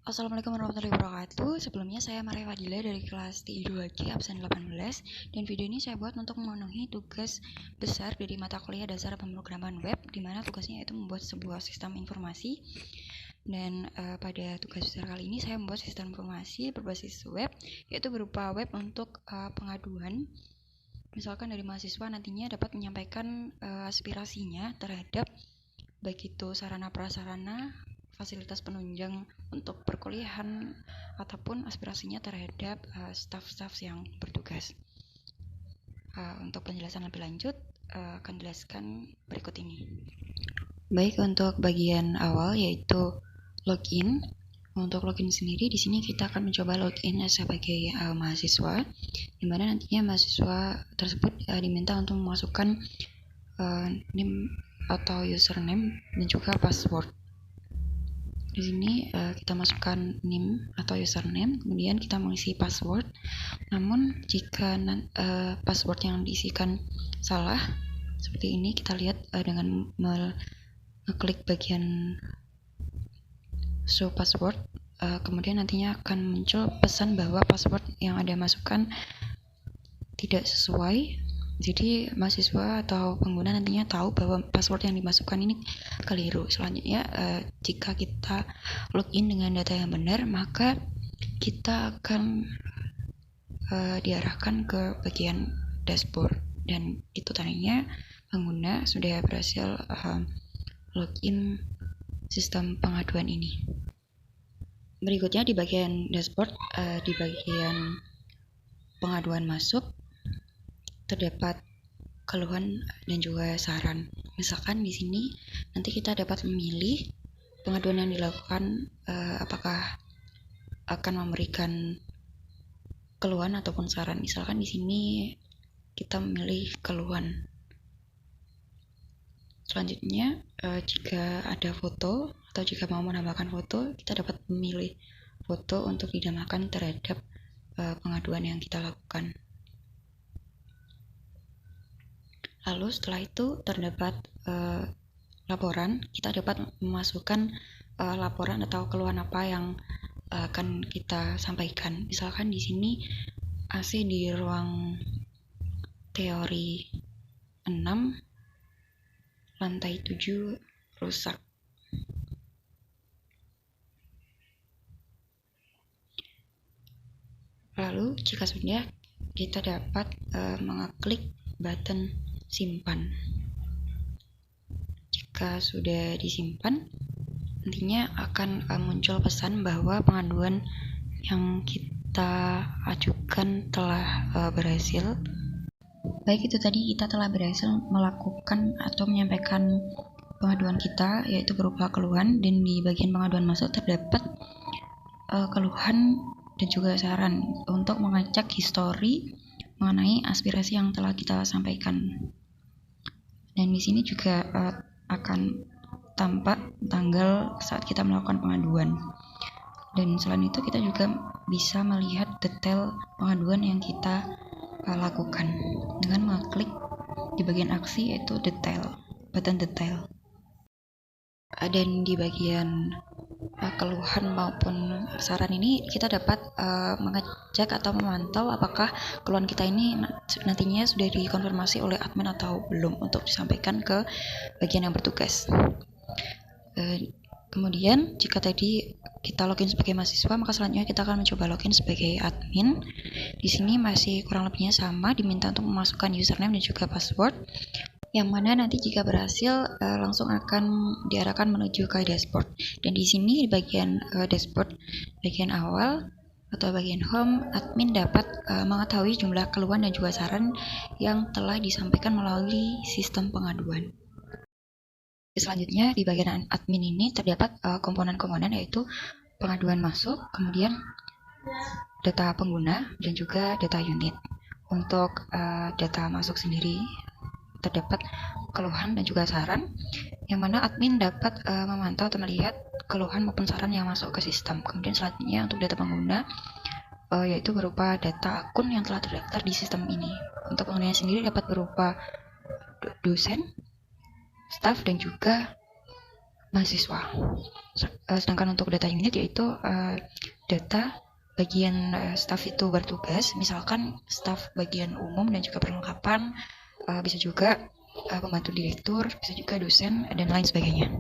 Assalamualaikum warahmatullahi wabarakatuh. Sebelumnya saya Maria Fadila dari kelas TI2G absen 18 dan video ini saya buat untuk memenuhi tugas besar dari mata kuliah dasar pemrograman web, di mana tugasnya yaitu membuat sebuah sistem informasi. Dan pada tugas besar kali ini saya membuat sistem informasi berbasis web, yaitu berupa web untuk pengaduan. Misalkan dari mahasiswa nantinya dapat menyampaikan aspirasinya terhadap baik itu sarana prasarana, fasilitas penunjang untuk perkuliahan, ataupun aspirasinya terhadap staf-staf yang bertugas. Untuk penjelasan lebih lanjut, akan jelaskan berikut ini. Baik, untuk bagian awal yaitu login. Untuk login sendiri, di sini kita akan mencoba login sebagai mahasiswa, di mana nantinya mahasiswa tersebut diminta untuk memasukkan name atau username dan juga password. Di sini kita masukkan name atau username, kemudian kita mengisi password. Namun jika password yang diisikan salah, seperti ini kita lihat dengan mengklik bagian show password, kemudian nantinya akan muncul pesan bahwa password yang Anda masukkan tidak sesuai. Jadi mahasiswa atau pengguna nantinya tahu bahwa password yang dimasukkan ini keliru. Selanjutnya, jika kita login dengan data yang benar, maka kita akan diarahkan ke bagian dashboard, dan itu tadinya pengguna sudah berhasil login sistem pengaduan ini. Berikutnya di bagian dashboard, di bagian pengaduan masuk terdapat keluhan dan juga saran. Misalkan di sini nanti kita dapat memilih pengaduan yang dilakukan, apakah akan memberikan keluhan ataupun saran. Misalkan di sini kita memilih keluhan. Selanjutnya, jika ada foto atau jika mau menambahkan foto, kita dapat memilih foto untuk dinamakan terhadap pengaduan yang kita lakukan. Lalu setelah itu terdapat laporan, kita dapat memasukkan laporan atau keluhan apa yang akan kita sampaikan. Misalkan di sini AC di ruang teori 6 lantai 7 rusak. Lalu jika sudah, kita dapat mengeklik button simpan. Jika sudah disimpan, nantinya akan muncul pesan bahwa pengaduan yang kita ajukan telah berhasil. Baik, itu tadi kita telah berhasil melakukan atau menyampaikan pengaduan kita, yaitu berupa keluhan, dan di bagian pengaduan masuk terdapat keluhan dan juga saran untuk mengecek histori mengenai aspirasi yang telah kita sampaikan. Dan di sini juga akan tampak tanggal saat kita melakukan pengaduan. Dan selain itu kita juga bisa melihat detail pengaduan yang kita lakukan dengan mengklik di bagian aksi, yaitu detail, button detail. Dan di bagian keluhan maupun saran ini kita dapat mengecek atau memantau apakah keluhan kita ini nantinya sudah dikonfirmasi oleh admin atau belum untuk disampaikan ke bagian yang bertugas. Kemudian jika tadi kita login sebagai mahasiswa, maka selanjutnya kita akan mencoba login sebagai admin. Di sini masih kurang lebihnya sama, diminta untuk memasukkan username dan juga password, yang mana nanti jika berhasil langsung akan diarahkan menuju ke dashboard. Dan di sini di bagian dashboard bagian awal atau bagian home, admin dapat mengetahui jumlah keluhan dan juga saran yang telah disampaikan melalui sistem pengaduan. Selanjutnya di bagian admin ini terdapat komponen-komponen, yaitu pengaduan masuk, kemudian data pengguna dan juga data unit. Untuk data masuk sendiri terdapat keluhan dan juga saran, yang mana admin dapat memantau atau melihat keluhan maupun saran yang masuk ke sistem. Kemudian selanjutnya untuk data pengguna, yaitu berupa data akun yang telah terdaftar di sistem ini. Untuk penggunanya sendiri dapat berupa dosen, staf, dan juga mahasiswa. Sedangkan untuk data unit yaitu data bagian staf itu bertugas, misalkan staf bagian umum dan juga perlengkapan, bisa juga pembantu direktur, bisa juga dosen, dan lain sebagainya.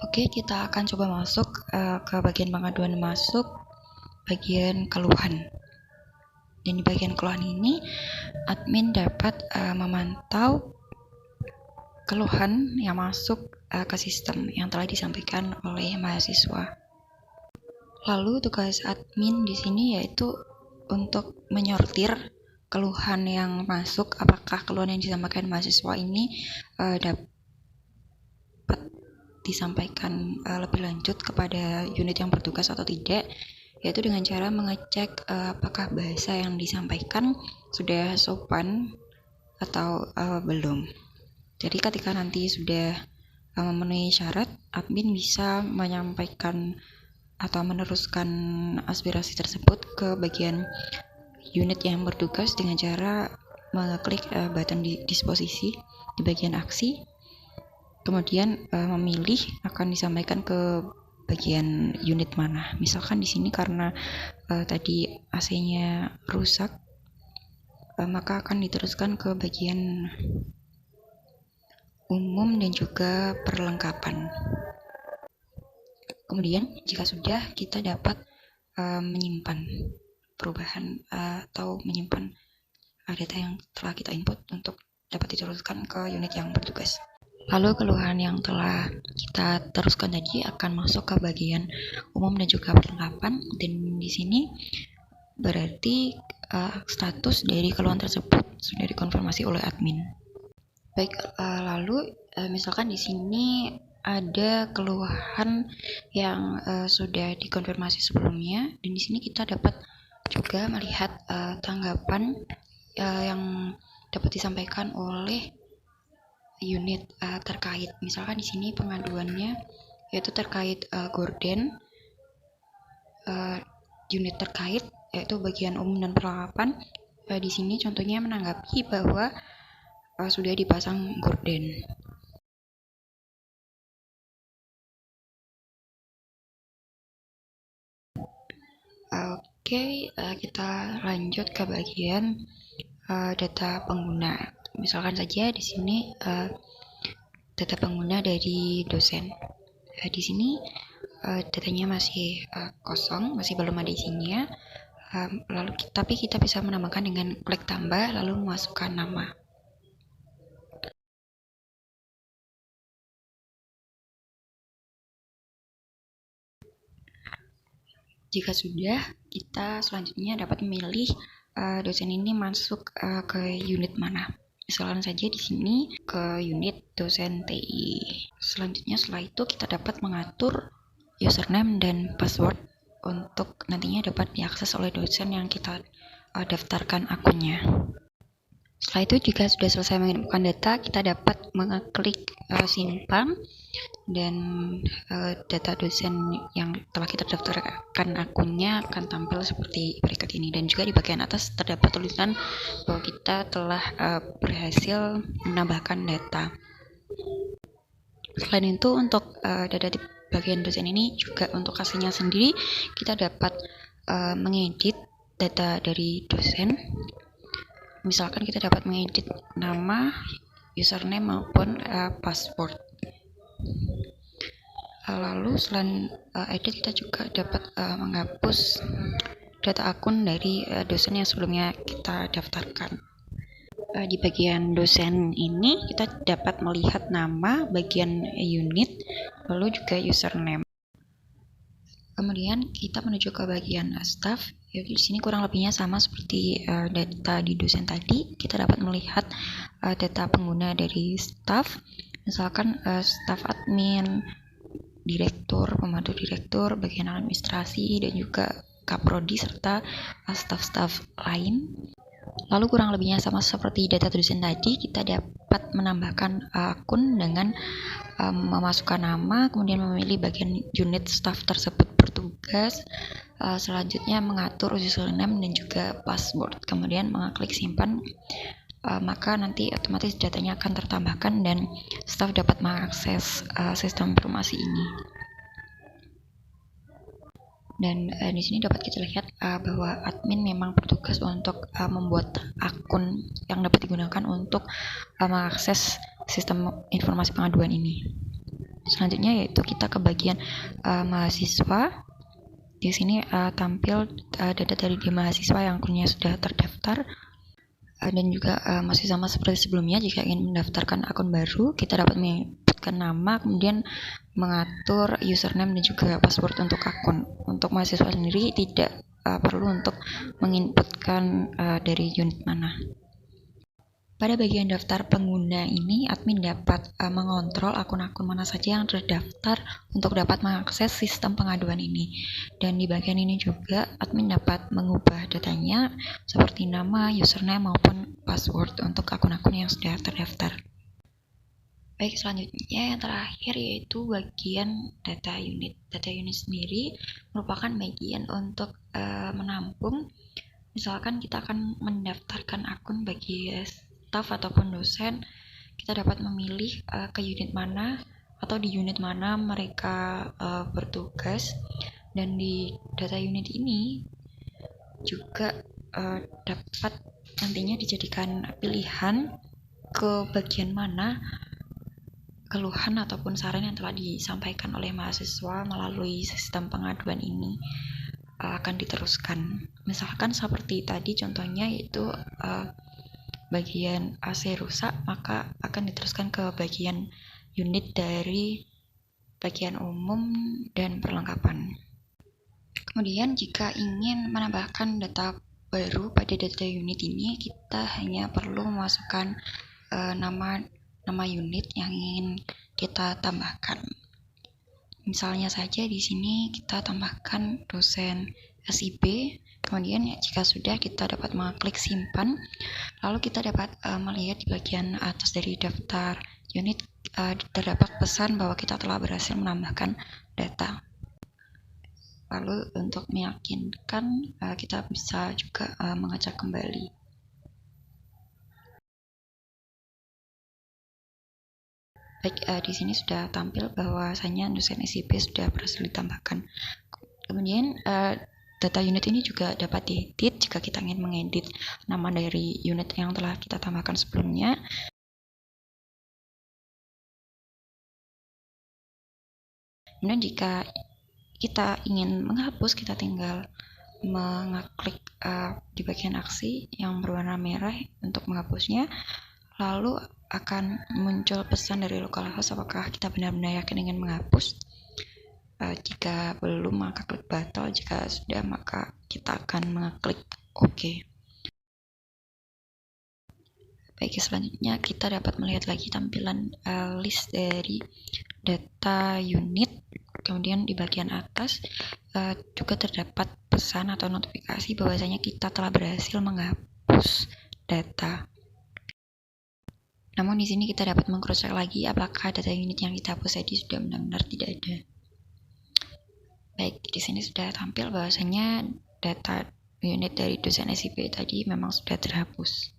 Oke, kita akan coba masuk ke bagian pengaduan masuk, bagian keluhan. Dan di bagian keluhan ini, admin dapat memantau keluhan yang masuk ke sistem yang telah disampaikan oleh mahasiswa. Lalu tugas admin di sini yaitu untuk menyortir keluhan yang masuk, apakah keluhan yang disampaikan mahasiswa ini dapat disampaikan lebih lanjut kepada unit yang bertugas atau tidak, yaitu dengan cara mengecek apakah bahasa yang disampaikan sudah sopan atau belum. Jadi ketika nanti sudah memenuhi syarat, admin bisa menyampaikan atau meneruskan aspirasi tersebut ke bagian unit yang bertugas dengan cara mengklik button di disposisi di bagian aksi, kemudian memilih akan disampaikan ke bagian unit mana. Misalkan di sini karena tadi AC-nya rusak, maka akan diteruskan ke bagian umum dan juga perlengkapan. Kemudian jika sudah, kita dapat menyimpan perubahan atau menyimpan data yang telah kita input untuk dapat diteruskan ke unit yang bertugas. Lalu keluhan yang telah kita teruskan tadi akan masuk ke bagian umum dan juga perlengkapan, dan di sini berarti status dari keluhan tersebut sudah dikonfirmasi oleh admin. Baik, lalu misalkan di sini ada keluhan yang sudah dikonfirmasi sebelumnya, dan di sini kita dapat juga melihat tanggapan yang dapat disampaikan oleh unit terkait. Misalkan di sini pengaduannya yaitu terkait gorden, unit terkait yaitu bagian umum dan perlengkapan. Di sini contohnya menanggapi bahwa sudah dipasang gorden. Oke, kita lanjut ke bagian data pengguna. Misalkan saja di sini data pengguna dari dosen. Di sini datanya masih kosong, masih belum ada isinya. Tapi kita bisa menambahkan dengan klik tambah lalu memasukkan nama. Jika sudah, kita selanjutnya dapat memilih dosen ini masuk ke unit mana. Misalkan saja di sini ke unit dosen TI. Selanjutnya setelah itu kita dapat mengatur username dan password untuk nantinya dapat diakses oleh dosen yang kita daftarkan akunnya. Setelah itu jika sudah selesai mengirimkan data, kita dapat mengklik simpan, dan data dosen yang telah kita daftarkan akunnya akan tampil seperti berikut ini. Dan juga di bagian atas terdapat tulisan bahwa kita telah berhasil menambahkan data. Selain itu, untuk data di bagian dosen ini juga untuk hasilnya sendiri, kita dapat mengedit data dari dosen. Misalkan kita dapat mengedit nama, username maupun password. Lalu selain edit, kita juga dapat menghapus data akun dari dosen yang sebelumnya kita daftarkan. Di bagian dosen ini kita dapat melihat nama, bagian unit, lalu juga username. Kemudian kita menuju ke bagian staff. Di sini kurang lebihnya sama seperti data di dosen tadi. Kita dapat melihat data pengguna dari staff, misalkan staff admin, direktur, pembantu direktur, bagian administrasi, dan juga kaprodi serta staf-staf lain. Lalu kurang lebihnya sama seperti data dosen tadi, kita dapat menambahkan akun dengan memasukkan nama, kemudian memilih bagian unit staff tersebut bertugas, selanjutnya mengatur username dan juga password, kemudian mengklik simpan maka nanti otomatis datanya akan tertambahkan dan staf dapat mengakses sistem informasi ini. Dan di sini dapat kita lihat bahwa admin memang bertugas untuk membuat akun yang dapat digunakan untuk mengakses sistem informasi pengaduan ini. Selanjutnya yaitu kita ke bagian mahasiswa. Di sini tampil data dari mahasiswa yang akunnya sudah terdaftar. Dan juga masih sama seperti sebelumnya, jika ingin mendaftarkan akun baru, kita dapat menyebutkan nama, kemudian mengatur username dan juga password untuk akun. Untuk mahasiswa sendiri tidak perlu untuk menginputkan dari unit mana. Pada bagian daftar pengguna ini, admin dapat mengontrol akun-akun mana saja yang terdaftar untuk dapat mengakses sistem pengaduan ini. Dan di bagian ini juga, admin dapat mengubah datanya seperti nama, username, maupun password untuk akun-akun yang sudah terdaftar. Baik, selanjutnya yang terakhir yaitu bagian data unit. Data unit sendiri merupakan bagian untuk menampung, misalkan kita akan mendaftarkan akun bagi staff ataupun dosen, kita dapat memilih ke unit mana atau di unit mana mereka bertugas. Dan di data unit ini juga dapat nantinya dijadikan pilihan ke bagian mana keluhan ataupun saran yang telah disampaikan oleh mahasiswa melalui sistem pengaduan ini akan diteruskan. Misalkan seperti tadi contohnya yaitu bagian AC rusak, maka akan diteruskan ke bagian unit dari bagian umum dan perlengkapan. Kemudian jika ingin menambahkan data baru pada data unit ini, kita hanya perlu memasukkan nama unit yang ingin kita tambahkan. Misalnya saja di sini kita tambahkan dosen SIB. Kemudian jika sudah, kita dapat mengklik simpan. Lalu kita dapat melihat di bagian atas dari daftar unit terdapat pesan bahwa kita telah berhasil menambahkan data. Lalu untuk meyakinkan, kita bisa juga mengecek kembali. Baik, di sini sudah tampil bahwasanya dosen SIB sudah berhasil ditambahkan. Kemudian data unit ini juga dapat diedit jika kita ingin mengedit nama dari unit yang telah kita tambahkan sebelumnya. Kemudian jika kita ingin menghapus, kita tinggal mengklik di bagian aksi yang berwarna merah untuk menghapusnya. Lalu akan muncul pesan dari localhost apakah kita benar-benar yakin ingin menghapus. Jika belum, maka klik batal. Jika sudah, maka kita akan mengklik OK. Baik, selanjutnya kita dapat melihat lagi tampilan list dari data unit. Kemudian di bagian atas juga terdapat pesan atau notifikasi bahwasanya kita telah berhasil menghapus data. Namun di sini kita dapat meng-cross-check lagi apakah data unit yang kita hapus tadi sudah benar-benar tidak ada. Baik, di sini sudah tampil bahwasanya data unit dari dosen SIP tadi memang sudah terhapus.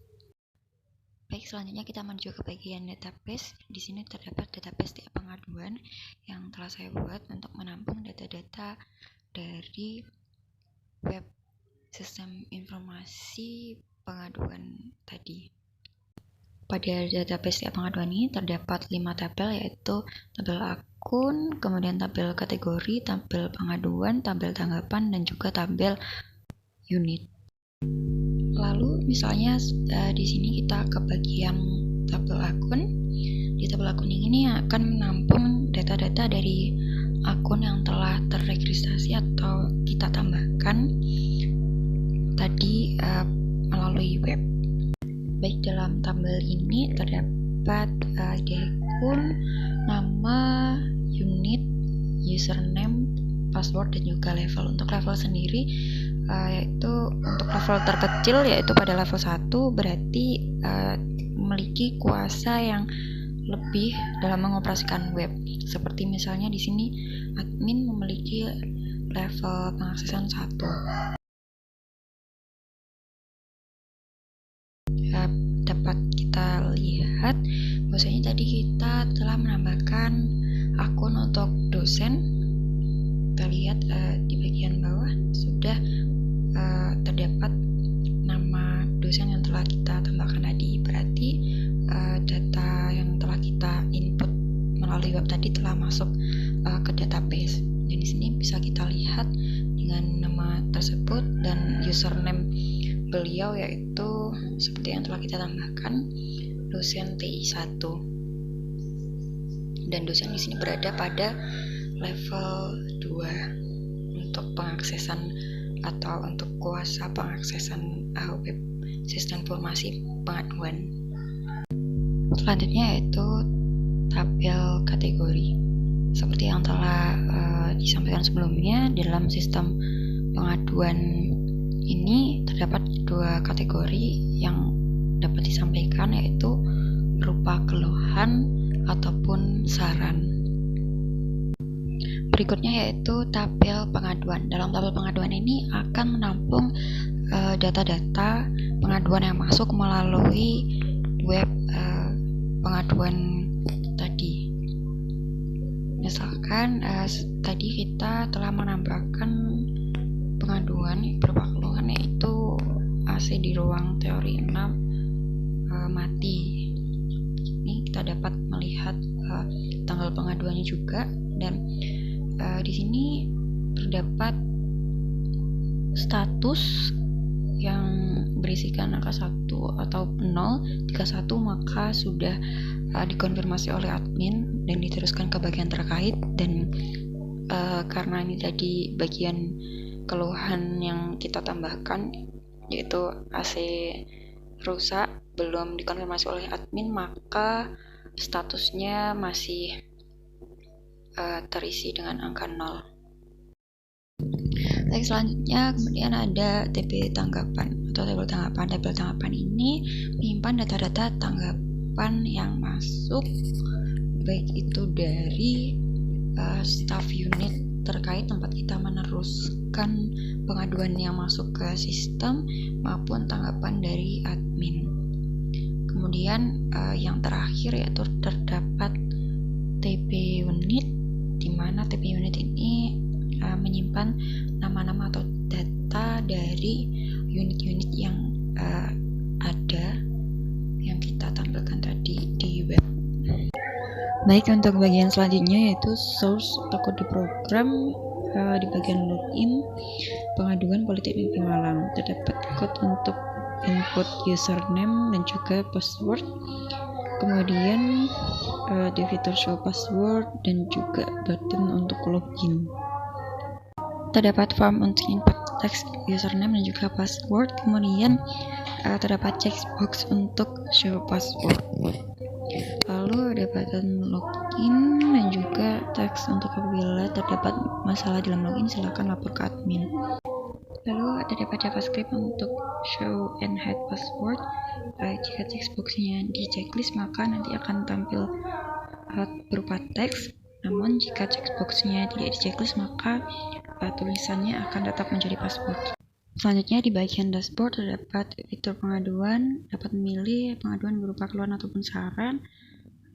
Baik, selanjutnya kita menuju ke bagian database. Di sini terdapat database tiap pengaduan yang telah saya buat untuk menampung data-data dari web sistem informasi pengaduan tadi. Pada database tiap pengaduan ini terdapat 5 tabel, yaitu tabel akun, kemudian tabel kategori, tabel pengaduan, tabel tanggapan, dan juga tabel unit. Lalu misalnya di sini kita ke bagian tabel akun. Di tabel akun ini akan menampung data-data dari akun yang telah terregistrasi atau kita tambahkan tadi melalui web. Baik, dalam tabel ini terdapat ID akun, nama, unit, username, password, dan juga level. Untuk level sendiri yaitu untuk level terkecil yaitu pada level 1 berarti memiliki kuasa yang lebih dalam mengoperasikan web. Seperti misalnya di sini admin memiliki level pengaksesan 1. Dapat terlihat bahwasanya tadi kita telah menambahkan akun untuk dosen. Kita lihat di bagian bawah sudah terdapat nama dosen yang telah kita tambahkan tadi. Berarti data yang telah kita input melalui web tadi telah masuk ke database. Dan di sini bisa kita lihat dengan nama tersebut dan username beliau, yaitu seperti yang telah kita tambahkan, dosen TI1. Dan dosen di sini berada pada level 2 untuk pengaksesan atau untuk kuasa pengaksesan web sistem informasi pengaduan. Selanjutnya yaitu tabel kategori. Seperti yang telah disampaikan sebelumnya, dalam sistem pengaduan ini terdapat dua kategori yang dapat disampaikan, yaitu berupa keluhan ataupun saran. Berikutnya yaitu tabel pengaduan. Dalam tabel pengaduan ini akan menampung data-data pengaduan yang masuk melalui web pengaduan tadi. Misalkan tadi kita telah menambahkan pengaduan berupa keluhan, yaitu AC di ruang teori 6 mati. Ini kita dapat melihat tanggal pengaduannya juga, dan di sini terdapat status yang berisikan angka 1 atau 0. Jika 1 maka sudah dikonfirmasi oleh admin dan diteruskan ke bagian terkait, dan karena ini tadi bagian keluhan yang kita tambahkan, yaitu AC rusak, belum dikonfirmasi oleh admin, maka statusnya masih terisi dengan angka 0. Selanjutnya kemudian ada TP tanggapan atau tabel tanggapan. Tabel tanggapan ini menyimpan data-data tanggapan yang masuk, baik itu dari staff unit terkait tempat kita meneruskan pengaduan yang masuk ke sistem maupun tanggapan dari admin. Kemudian yang terakhir yaitu terdapat TP unit, di mana TP unit ini menyimpan nama-nama atau data dari unit-unit yang ada yang kita tampilkan tadi di web. Baik, untuk bagian selanjutnya yaitu source atau kode program. Di bagian login pengaduan Politeknik Malang terdapat code untuk input username dan juga password, kemudian di fitur show password dan juga button untuk login. Terdapat form untuk input teks username dan juga password, kemudian terdapat checkbox untuk show password. Lalu ada button login dan juga teks untuk apabila terdapat masalah dalam login silakan lapor ke admin. Lalu terdapat JavaScript untuk show and hide password. Jika checkboxnya di checklist maka nanti akan tampil berupa teks. Namun jika checkboxnya tidak di checklist maka tulisannya akan tetap menjadi password. Selanjutnya di bagian dashboard terdapat fitur pengaduan, dapat memilih pengaduan berupa keluhan ataupun saran,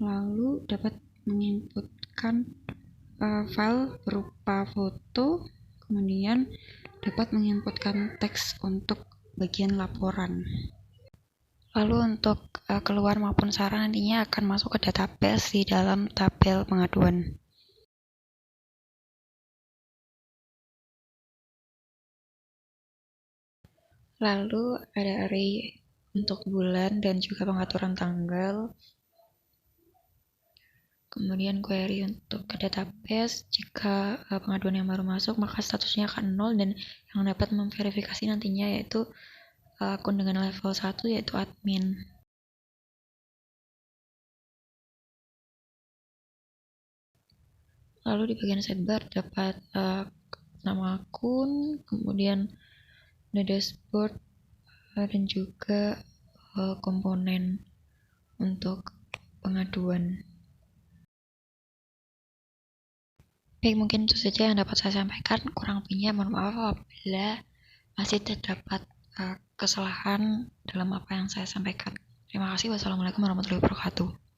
lalu dapat menginputkan file berupa foto, kemudian dapat menginputkan teks untuk bagian laporan. Lalu untuk keluar maupun saran nantinya akan masuk ke database di dalam tabel pengaduan. Lalu ada array untuk bulan dan juga pengaturan tanggal. Kemudian query untuk ke database. Jika pengaduan yang baru masuk maka statusnya akan 0, dan yang dapat memverifikasi nantinya yaitu akun dengan level 1 yaitu admin. Lalu di bagian sidebar dapat nama akun, kemudian ada dashboard dan juga komponen untuk pengaduan. Baik, mungkin itu saja yang dapat saya sampaikan. Kurang lebihnya mohon maaf apabila masih terdapat kesalahan dalam apa yang saya sampaikan. Terima kasih. Wassalamualaikum warahmatullahi wabarakatuh.